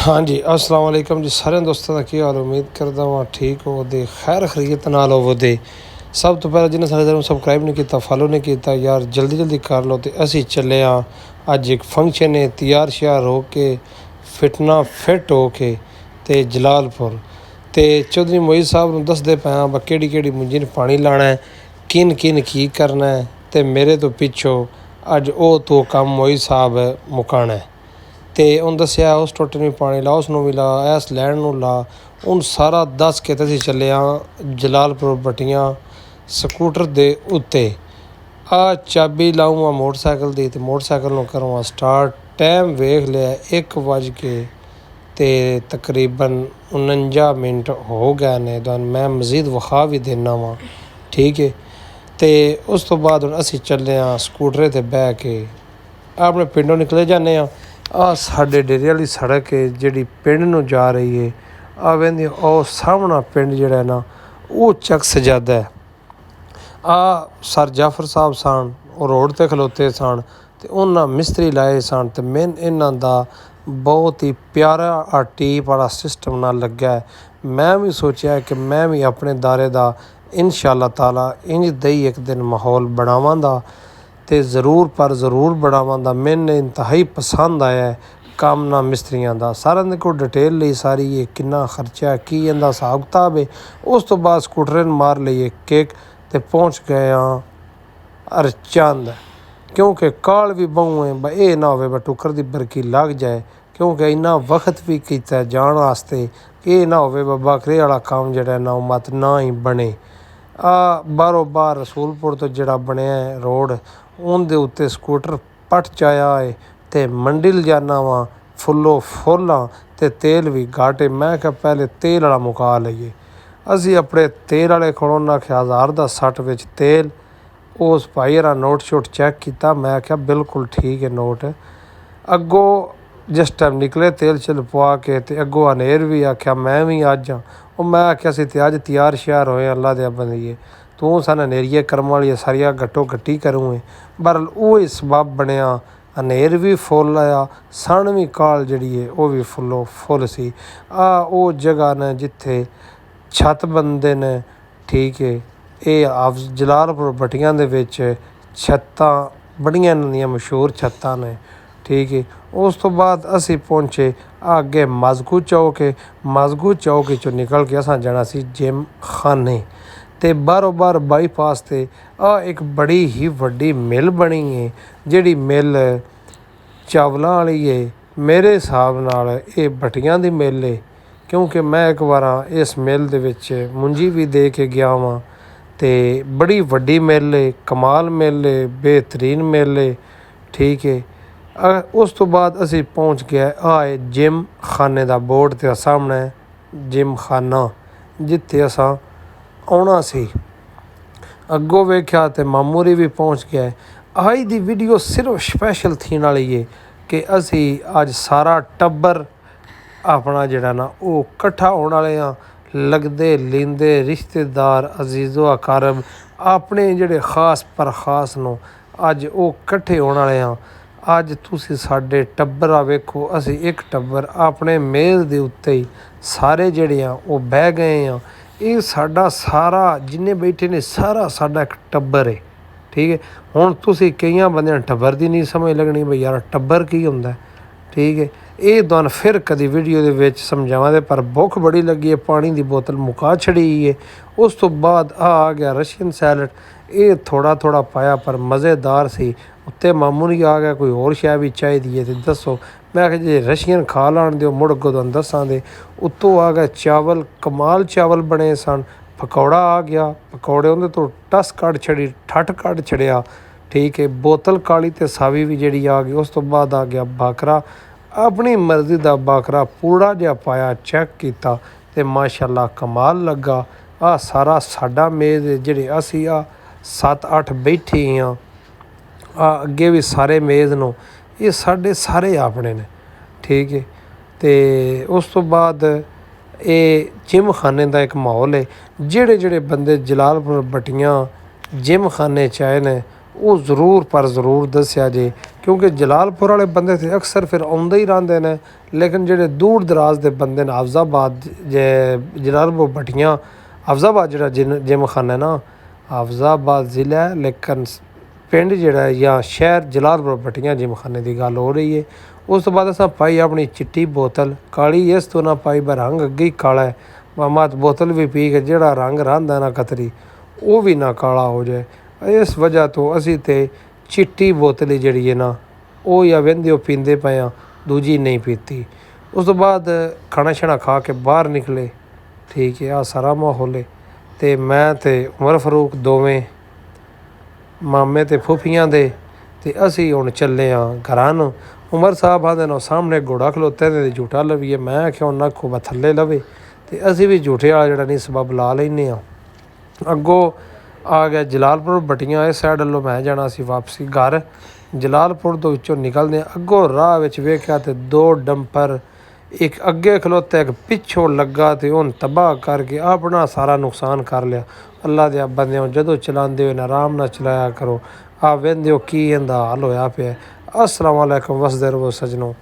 हाँ जी, अस्सलाम वालेकुम जी सारे दोस्तों का की हाल। उम्मीद करता हाँ ठीक हो दे खैर खरीत नाल होवो दे। सब तो पहले जिन्हें सारे चैनल सबसक्राइब नहीं किया फॉलो नहीं किया यार जल्दी जल्दी कर लो। तो असी चले हाँ अज एक फंक्शन है तैयार श्यार हो के फिटना फिट हो के ते जलालपुर ते चौधरी मोई साहब ने दसदे पे हाँ केड़ी केड़ी मुंजी ने पानी लाना है किन किन की करना है। ते मेरे तो पिछो अज ओ तो काम मोई साहब मुकाना है ਤੇ ਉਹਨੂੰ ਦੱਸਿਆ ਉਸ ਟੋਟੇ ਨੂੰ ਪਾਣੀ ਲਾ ਉਸ ਨੂੰ ਵੀ ਲਾ ਇਸ ਲੈਣ ਨੂੰ ਲਾ ਹੁਣ ਸਾਰਾ ਦੱਸ ਕੇ ਤੇ ਅਸੀਂ ਚੱਲੇ ਹਾਂ ਜਲਾਲਪੁਰ ਬਟੀਆਂ ਸਕੂਟਰ ਦੇ ਉੱਤੇ। ਆ ਚਾਬੀ ਲਾਊਂ ਮੋਟਰਸਾਈਕਲ ਦੀ ਤੇ ਮੋਟਰਸਾਈਕਲ ਨੂੰ ਕਰਾਂ ਸਟਾਰਟ। ਟਾਈਮ ਵੇਖ ਲਿਆ 1 ਵੱਜ ਕੇ ਤੇ ਤਕਰੀਬਨ 49 ਮਿੰਟ ਹੋ ਗਏ ਨੇ। ਤੁਹਾਨੂੰ ਮੈਂ ਮਜ਼ੀਦ ਵਿਖਾ ਵੀ ਦੇਣਾ ਵਾਂ ਠੀਕ ਹੈ। ਤੇ ਉਸ ਤੋਂ ਬਾਅਦ ਹੁਣ ਅਸੀਂ ਚੱਲੇ ਹਾਂ ਸਕੂਟਰ 'ਤੇ ਬਹਿ ਕੇ ਆਪਣੇ ਪਿੰਡੋਂ ਨਿਕਲੇ ਜਾਂਦੇ ਹਾਂ। ਆ ਸਾਡੇ ਡੇਰੇ ਵਾਲੀ ਸੜਕ ਹੈ ਜਿਹੜੀ ਪਿੰਡ ਨੂੰ ਜਾ ਰਹੀ ਹੈ। ਆ ਵੇਂਦੇ ਉਹ ਸਾਹਮਣਾ ਪਿੰਡ ਜਿਹੜਾ ਨਾ ਉਹ ਚੱਕ ਸਜਾਦਾ ਹੈ। ਆ ਸਰ ਜਾਫਰ ਸਾਹਿਬ ਸਨ ਉਹ ਰੋਡ 'ਤੇ ਖਲੋਤੇ ਸਨ ਅਤੇ ਉਹਨਾਂ ਮਿਸਤਰੀ ਲਾਏ ਸਨ ਅਤੇ ਮੈਨੂੰ ਇਹਨਾਂ ਦਾ ਬਹੁਤ ਹੀ ਪਿਆਰਾ ਟੀਪ ਵਾਲਾ ਸਿਸਟਮ ਨਾਲ ਲੱਗਾ। ਮੈਂ ਵੀ ਸੋਚਿਆ ਕਿ ਮੈਂ ਵੀ ਆਪਣੇ ਦਾਰੇ ਦਾ ਇਨਸ਼ਾ ਅੱਲਾਹ ਤਾਲਾ ਇੰਝ ਦਈ ਇੱਕ ਦਿਨ ਮਾਹੌਲ ਬਣਾਵਾਂਗਾ ਤੇ ਜ਼ਰੂਰ ਪਰ ਜ਼ਰੂਰ ਬਣਾਵਾਂਗਾ। ਮੈਨੂੰ ਇੰਤਹਾਈ ਪਸੰਦ ਆਇਆ ਕੰਮ ਨਾ ਮਿਸਤਰੀਆਂ ਦਾ। ਸਾਰਿਆਂ ਦੇ ਕੋਲ ਡਿਟੇਲ ਲਈ ਸਾਰੀ ਇਹ ਕਿੰਨਾ ਖਰਚਾ ਕੀ ਇਹਦਾ ਹਿਸਾਬ ਕਿਤਾਬ ਹੈ। ਉਸ ਤੋਂ ਬਾਅਦ ਸਕੂਟਰ ਮਾਰ ਲਈਏ ਕੇਕ ਤੇ ਪਹੁੰਚ ਗਏ ਹਾਂ ਅਰਚੰਦ। ਕਿਉਂਕਿ ਕਾਲ ਵੀ ਬਹੁ ਹੈ ਇਹ ਨਾ ਹੋਵੇ ਟੁੱਕਰ ਦੀ ਬਰਕੀ ਲੱਗ ਜਾਏ ਕਿਉਂਕਿ ਇੰਨਾ ਵਕਤ ਵੀ ਕੀਤਾ ਜਾਣ ਵਾਸਤੇ ਇਹ ਨਾ ਹੋਵੇ ਬੱਕਰੇ ਵਾਲਾ ਕੰਮ ਜਿਹੜਾ ਨਾ ਮਤ ਨਾ ਹੀ ਬਣੇ। ਆ ਬਾਹਰੋਂ ਬਾਹਰ ਰਸੂਲਪੁਰ ਤੋਂ ਜਿਹੜਾ ਬਣਿਆ ਰੋਡ ਉਹਦੇ ਉੱਤੇ ਸਕੂਟਰ ਪੱਟ ਚਾਇਆ ਹੈ ਅਤੇ ਮੰਡੀ ਲਿਜਾਨਾ ਵਾਂ ਫੁੱਲੋ ਫੁੱਲਾਂ ਅਤੇ ਤੇਲ ਵੀ ਘੱਟ। ਮੈਂ ਕਿਹਾ ਪਹਿਲੇ ਤੇਲ ਵਾਲਾ ਮੁਕਾ ਲਈਏ। ਅਸੀਂ ਆਪਣੇ ਤੇਲ ਵਾਲੇ ਕੋਲੋਂ ਨਾ ਕਿਹਾ 1000 ਦਾ 60 ਵਿੱਚ ਤੇਲ। ਉਸ ਭਾਈ ਹਰਾ ਨੋਟ ਸ਼ੋਟ ਚੈੱਕ ਕੀਤਾ। ਮੈਂ ਕਿਹਾ ਬਿਲਕੁਲ ਠੀਕ ਹੈ ਨੋਟ। ਅੱਗੋਂ ਜਿਸ ਟਾਈਮ ਨਿਕਲੇ ਤੇਲ ਚਲ ਪਵਾ ਕੇ ਅਤੇ ਅੱਗੋਂ ਹਨੇਰ ਵੀ ਆਖਿਆ ਮੈਂ ਵੀ ਅੱਜ ਹਾਂ। ਉਹ ਮੈਂ ਆਖਿਆ ਸੀ ਅਤੇ ਅੱਜ ਤਿਆਰ ਸ਼ਿਆਰ ਹੋਏ ਅੱਲਾ ਦੇ ਬੰਦੀਏ ਤੂੰ ਸਾਨੂੰ ਹਨੇਰੀਏ ਕਰਮ ਵਾਲੀ ਸਾਰੀਆਂ ਗੱਟੋ ਗੱਟੀ ਕਰੂੰ। ਬਹਰਲ ਉਹ ਹੀ ਸਬੱਬ ਬਣਿਆ ਹਨੇਰ ਵੀ ਫੁੱਲ ਆਇਆ ਸਣ ਵੀ ਕਾਲ ਜਿਹੜੀ ਹੈ ਉਹ ਵੀ ਫੁੱਲੋ ਫੁੱਲ ਸੀ। ਆ ਉਹ ਜਗ੍ਹਾ ਨੇ ਜਿੱਥੇ ਛੱਤ ਬੰਦੇ ਨੇ ਠੀਕ ਹੈ। ਇਹ ਜਲਾਲਪੁਰ ਬਟੀਆਂ ਦੇ ਵਿੱਚ ਛੱਤਾਂ ਬੜੀਆਂ ਇਹਨਾਂ ਦੀਆਂ ਮਸ਼ਹੂਰ ਛੱਤਾਂ ਨੇ ਠੀਕ ਹੈ। ਉਸ ਤੋਂ ਬਾਅਦ ਅਸੀਂ ਪਹੁੰਚੇ ਅੱਗੇ ਮਜ਼ਗੂ ਚੌਕ ਹੈ। ਮਜ਼ਗੂ ਚੌਕ ਵਿੱਚੋਂ ਨਿਕਲ ਕੇ ਅਸਾਂ ਜਾਣਾ ਸੀ ਜਿਮ ਖਾਨੇ ਅਤੇ ਬਾਹਰੋਂ ਬਾਹਰ ਬਾਈਪਾਸ 'ਤੇ ਆ ਇੱਕ ਬੜੀ ਹੀ ਵੱਡੀ ਮਿੱਲ ਬਣੀ ਹੈ ਜਿਹੜੀ ਮਿੱਲ ਚਾਵਲਾਂ ਵਾਲੀ ਹੈ। ਮੇਰੇ ਹਿਸਾਬ ਨਾਲ ਇਹ ਬਟੀਆਂ ਦੀ ਮਿੱਲ ਹੈ ਕਿਉਂਕਿ ਮੈਂ ਇੱਕ ਵਾਰ ਇਸ ਮਿੱਲ ਦੇ ਵਿੱਚ ਮੁੰਜੀ ਵੀ ਦੇ ਕੇ ਗਿਆ ਵਾਂ ਅਤੇ ਬੜੀ ਵੱਡੀ ਮਿੱਲ ਹੈ ਕਮਾਲ ਮਿੱਲ ਹੈ ਬਿਹਤਰੀਨ ਮਿੱਲ ਹੈ ਠੀਕ ਹੈ। ਉਸ ਤੋਂ ਬਾਅਦ ਅਸੀਂ ਪਹੁੰਚ ਗਿਆ ਆ ਜਿਮ ਖਾਨੇ ਦਾ ਬੋਰਡ 'ਤੇ ਸਾਹਮਣੇ ਜਿਮ ਖਾਨਾ ਜਿੱਥੇ ਅਸਾਂ ਆਉਣਾ ਸੀ। ਅੱਗੋਂ ਵੇਖਿਆ ਅਤੇ ਮਾਮੂਰੀ ਵੀ ਪਹੁੰਚ ਗਿਆ। ਅੱਜ ਦੀ ਵੀਡੀਓ ਸਿਰਫ ਸਪੈਸ਼ਲ ਥੀਣ ਵਾਲੀ ਹੈ ਕਿ ਅਸੀਂ ਅੱਜ ਸਾਰਾ ਟੱਬਰ ਆਪਣਾ ਜਿਹੜਾ ਨਾ ਉਹ ਇਕੱਠਾ ਹੋਣ ਵਾਲੇ ਹਾਂ। ਲੱਗਦੇ ਲੀਂਦੇ ਰਿਸ਼ਤੇਦਾਰ ਅਜ਼ੀਜ਼ੋ ਅਕਾਰਬ ਆਪਣੇ ਜਿਹੜੇ ਖਾਸ ਪਰ ਖਾਸ ਨੂੰ ਅੱਜ ਉਹ ਇਕੱਠੇ ਹੋਣ ਵਾਲੇ ਹਾਂ। ਅੱਜ ਤੁਸੀਂ ਸਾਡੇ ਟੱਬਰ ਆ ਵੇਖੋ ਅਸੀਂ ਇੱਕ ਟੱਬਰ ਆਪਣੇ ਮੇਜ਼ ਦੇ ਉੱਤੇ ਹੀ ਸਾਰੇ ਜਿਹੜੇ ਆ ਉਹ ਬਹਿ ਗਏ ਹਾਂ। ਇਹ ਸਾਡਾ ਸਾਰਾ ਜਿੰਨੇ ਬੈਠੇ ਨੇ ਸਾਰਾ ਸਾਡਾ ਇੱਕ ਟੱਬਰ ਹੈ ਠੀਕ ਹੈ। ਹੁਣ ਤੁਸੀਂ ਕਈਆਂ ਬੰਦਿਆਂ ਟੱਬਰ ਦੀ ਨਹੀਂ ਸਮਝ ਲੱਗਣੀ ਬਈ ਯਾਰ ਟੱਬਰ ਕੀ ਹੁੰਦਾ ਠੀਕ ਹੈ। ਇਹ ਤੁਹਾਨੂੰ ਫਿਰ ਕਦੀ ਵੀਡੀਓ ਦੇ ਵਿੱਚ ਸਮਝਾਵਾਂਗੇ ਪਰ ਭੁੱਖ ਬੜੀ ਲੱਗੀ ਹੈ ਪਾਣੀ ਦੀ ਬੋਤਲ ਮੁਕਾ ਛੜੀ ਹੈ। ਉਸ ਤੋਂ ਬਾਅਦ ਆ ਗਿਆ ਰਸ਼ੀਅਨ ਸੈਲਡ। ਇਹ ਥੋੜ੍ਹਾ ਥੋੜ੍ਹਾ ਪਾਇਆ ਪਰ ਮਜ਼ੇਦਾਰ ਸੀ। ਉੱਤੇ ਮਾਮੂ ਨਹੀਂ ਆ ਗਿਆ ਕੋਈ ਹੋਰ ਸ਼ੈ ਵੀ ਚਾਹੀਦੀ ਹੈ ਅਤੇ ਦੱਸੋ। ਮੈਂ ਕਿਹਾ ਜੇ ਰਸ਼ੀਅਨ ਖਾ ਲਾਣ ਦਿਓ ਮੁੜ ਅੱਗੋਂ ਤੁਹਾਨੂੰ ਦੱਸਾਂਗੇ। ਉੱਤੋਂ ਆ ਗਿਆ ਚਾਵਲ ਕਮਾਲ ਚਾਵਲ ਬਣੇ ਸਨ। ਪਕੌੜਾ ਆ ਗਿਆ ਪਕੌੜੇ ਉਹਦੇ ਤੋਂ ਟਸ ਕੱਢ ਛੜੀ ਠੱਠ ਕੱਢ ਛੜਿਆ ਠੀਕ ਹੈ। ਬੋਤਲ ਕਾਲੀ ਅਤੇ ਸਾਵੀ ਵੀ ਜਿਹੜੀ ਆ ਗਈ। ਉਸ ਤੋਂ ਬਾਅਦ ਆ ਗਿਆ ਬਾਕਰਾ ਆਪਣੀ ਮਰਜ਼ੀ ਦਾ ਬਾਕਰਾ ਪੂੜਾ ਜਿਹਾ ਪਾਇਆ ਚੈੱਕ ਕੀਤਾ ਅਤੇ ਮਾਸ਼ਾਅੱਲਾ ਕਮਾਲ ਲੱਗਾ। ਆਹ ਸਾਰਾ ਸਾਡਾ ਮੇਜ਼ ਜਿਹੜੇ ਅਸੀਂ 7-8 ਬੈਠੇ ਹਾਂ। ਅੱਗੇ ਵੀ ਸਾਰੇ ਮੇਜ਼ ਨੂੰ ਇਹ ਸਾਡੇ ਸਾਰੇ ਆਪਣੇ ਨੇ ਠੀਕ ਹੈ। ਅਤੇ ਉਸ ਤੋਂ ਬਾਅਦ ਇਹ ਜਿਮ ਖਾਨੇ ਦਾ ਇੱਕ ਮਾਹੌਲ ਹੈ। ਜਿਹੜੇ ਜਿਹੜੇ ਬੰਦੇ ਜਲਾਲਪੁਰ ਬਟੀਆਂ ਜਿਮ ਖਾਨੇ 'ਚ ਆਏ ਨੇ ਉਹ ਜ਼ਰੂਰ ਪਰ ਜ਼ਰੂਰ ਦੱਸਿਆ ਜੇ, ਕਿਉਂਕਿ ਜਲਾਲਪੁਰ ਵਾਲੇ ਬੰਦੇ ਤੇ ਅਕਸਰ ਫਿਰ ਆਉਂਦੇ ਹੀ ਰਹਿੰਦੇ ਨੇ। ਲੇਕਿਨ ਜਿਹੜੇ ਦੂਰ ਦਰਾਜ਼ ਦੇ ਬੰਦੇ ਨੇ, ਹਾਫਜ਼ਾਬਾਦ ਜਲਾਲਪੁਰ ਭੱਟੀਆਂ, ਹਾਫਜ਼ਾਬਾਦ ਜਿਹੜਾ ਜਿਮਖਾਨਾ ਨਾ ਹਾਫਜ਼ਾਬਾਦ ਜ਼ਿਲ੍ਹਾ ਹੈ, ਲੇਕਿਨ ਪਿੰਡ ਜਿਹੜਾ ਜਾਂ ਸ਼ਹਿਰ ਜਲਾਲਪੁਰ ਭੱਟੀਆਂ ਜਿਮਖਾਨੇ ਦੀ ਗੱਲ ਹੋ ਰਹੀ ਹੈ। ਉਸ ਤੋਂ ਬਾਅਦ ਅਸਾਂ ਪਾਈ ਆਪਣੀ ਚਿੱਟੀ ਬੋਤਲ, ਕਾਲੀ ਇਸ ਤੋਂ ਨਾ ਪਾਈ ਪਰ ਰੰਗ ਅੱਗੇ ਹੀ ਕਾਲਾ ਹੈ, ਮਾਮਾ ਬੋਤਲ ਵੀ ਪੀ ਕੇ ਜਿਹੜਾ ਰੰਗ ਰਹਿੰਦਾ ਨਾ ਕਤਰੀ ਉਹ ਵੀ ਨਾ ਕਾਲਾ ਹੋ ਜਾਏ। ਇਸ ਵਜ੍ਹਾ ਤੋਂ ਅਸੀਂ ਤੇ ਚਿੱਟੀ ਬੋਤਲ ਜਿਹੜੀ ਹੈ ਨਾ ਉਹ ਜਾਂ ਵਹਿੰਦੇ ਉਹ ਪੀਂਦੇ ਪਏ ਹਾਂ, ਦੂਜੀ ਨਹੀਂ ਪੀਤੀ। ਉਸ ਤੋਂ ਬਾਅਦ ਖਾਣਾ ਛਾਣਾ ਖਾ ਕੇ ਬਾਹਰ ਨਿਕਲੇ, ਠੀਕ ਹੈ, ਆ ਸਾਰਾ ਮਾਹੌਲ ਹੈ। ਅਤੇ ਮੈਂ ਤੇ ਉਮਰ ਫਾਰੂਕ ਦੋਵੇਂ ਮਾਮੇ ਅਤੇ ਫੁੱਫੀਆਂ ਦੇ, ਅਤੇ ਅਸੀਂ ਹੁਣ ਚੱਲੇ ਹਾਂ ਘਰਾਂ ਨੂੰ। ਉਮਰ ਸਾਹਿਬ ਆਂਦੇ ਨੇ ਸਾਹਮਣੇ ਘੋੜਾ ਖਲੋਤੇ ਤੇ ਝੂਟਾ ਲਵੀਏ, ਮੈਂ ਆਖਿਆ ਉਹਨਾਂ ਖੂਬਾ ਥੱਲੇ ਲਵੇ, ਅਤੇ ਅਸੀਂ ਵੀ ਝੂਠੇ ਵਾਲਾ ਜਿਹੜਾ ਨਹੀਂ ਸਬੱਬ ਲਾ ਲੈਂਦੇ ਹਾਂ। ਅੱਗੋਂ ਆ ਗਿਆ ਜਲਾਲਪੁਰ ਭੱਟੀਆਂ, ਇਸ ਸਾਈਡ ਵੱਲੋਂ ਮੈਂ ਜਾਣਾ ਸੀ ਵਾਪਸੀ ਘਰ। ਜਲਾਲਪੁਰ ਤੋਂ ਵਿੱਚੋਂ ਨਿਕਲਦੇ ਅੱਗੋਂ ਰਾਹ ਵਿੱਚ ਵੇਖਿਆ ਤੇ 2 ਡੰਪਰ, ਇੱਕ ਅੱਗੇ ਖਲੋਤਾ ਇੱਕ ਪਿੱਛੋਂ ਲੱਗਾ, ਅਤੇ ਉਹਨ ਤਬਾਹ ਕਰਕੇ ਆਪਣਾ ਸਾਰਾ ਨੁਕਸਾਨ ਕਰ ਲਿਆ। ਅੱਲਾ ਦੇ ਬੰਦਿਆਂ ਜਦੋਂ ਚਲਾਉਂਦੇ ਹੋ ਆਰਾਮ ਨਾਲ ਚਲਾਇਆ ਕਰੋ। ਆ ਵਹਿੰਦੇ ਹੋ ਕੀ ਇਹਦਾ ਹਾਲ ਹੋਇਆ ਪਿਆ। अस्सलाम वालेकुम, वसदे रहो सजनों।